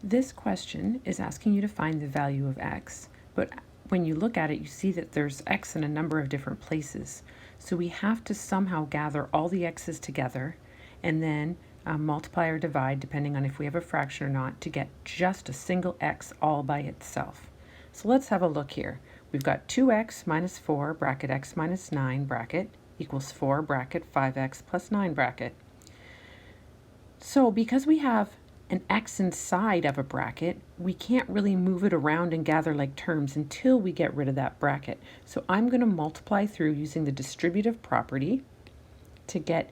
This question is asking you to find the value of x, but when you look at it, you see that there's x in a number of different places. So we have to somehow gather all the x's together and then multiply or divide, depending on if we have a fraction or not, to get just a single x all by itself. So let's have a look here. We've got 2x minus 4 bracket x minus 9 bracket equals 4 bracket 5x plus 9 bracket. So because we have an x inside of a bracket, we can't really move it around and gather like terms until we get rid of that bracket. So I'm going to multiply through using the distributive property to get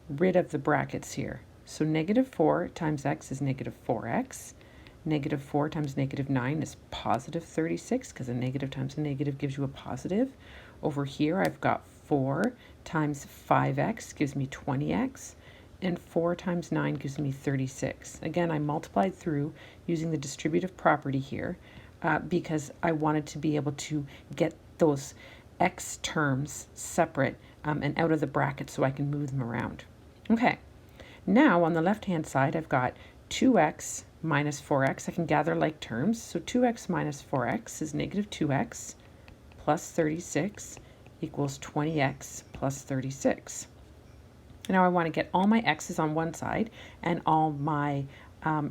rid of the brackets here. So negative 4 times x is negative 4x. Negative 4 times negative 9 is positive 36, because a negative times a negative gives you a positive. Over here I've got 4 times 5x gives me 20x. And 4 times 9 gives me 36. Again, I multiplied through using the distributive property here because I wanted to be able to get those x terms separate and out of the bracket so I can move them around. Okay, now on the left-hand side, I've got 2x minus 4x. I can gather like terms. So 2x minus 4x is negative 2x plus 36 equals 20x plus 36. Now I want to get all my x's on one side and all my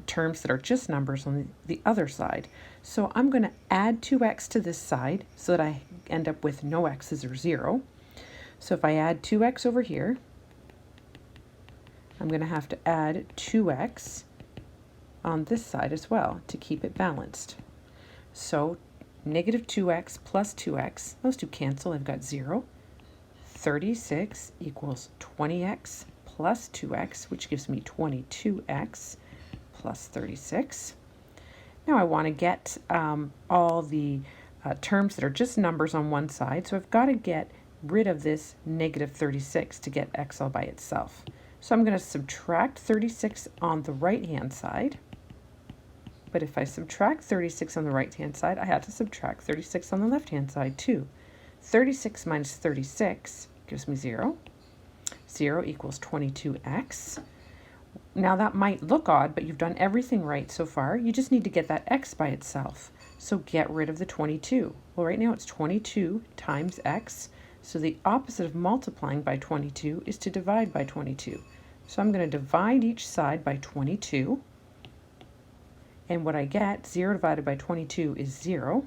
terms that are just numbers on the other side. So I'm going to add 2x to this side so that I end up with no x's or 0. So if I add 2x over here, I'm going to have to add 2x on this side as well to keep it balanced. So negative 2x plus 2x, those two cancel, I've got 0. 36 equals 20x plus 2x, which gives me 22x plus 36. Now I want to get all the terms that are just numbers on one side, so I've got to get rid of this negative 36 to get x all by itself. So I'm going to subtract 36 on the right-hand side, but if I subtract 36 on the right-hand side, I have to subtract 36 on the left-hand side too. 36 minus 36 gives me 0. 0 equals 22x. Now that might look odd, but you've done everything right so far. You just need to get that x by itself. So get rid of the 22. Well, right now it's 22 times x. So the opposite of multiplying by 22 is to divide by 22. So I'm going to divide each side by 22. And what I get, 0 divided by 22 is 0.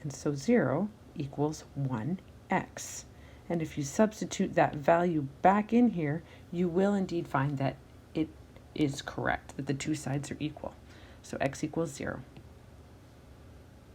And so 0 equals 1x. And if you substitute that value back in here, you will indeed find that it is correct, that the two sides are equal. So x equals 0.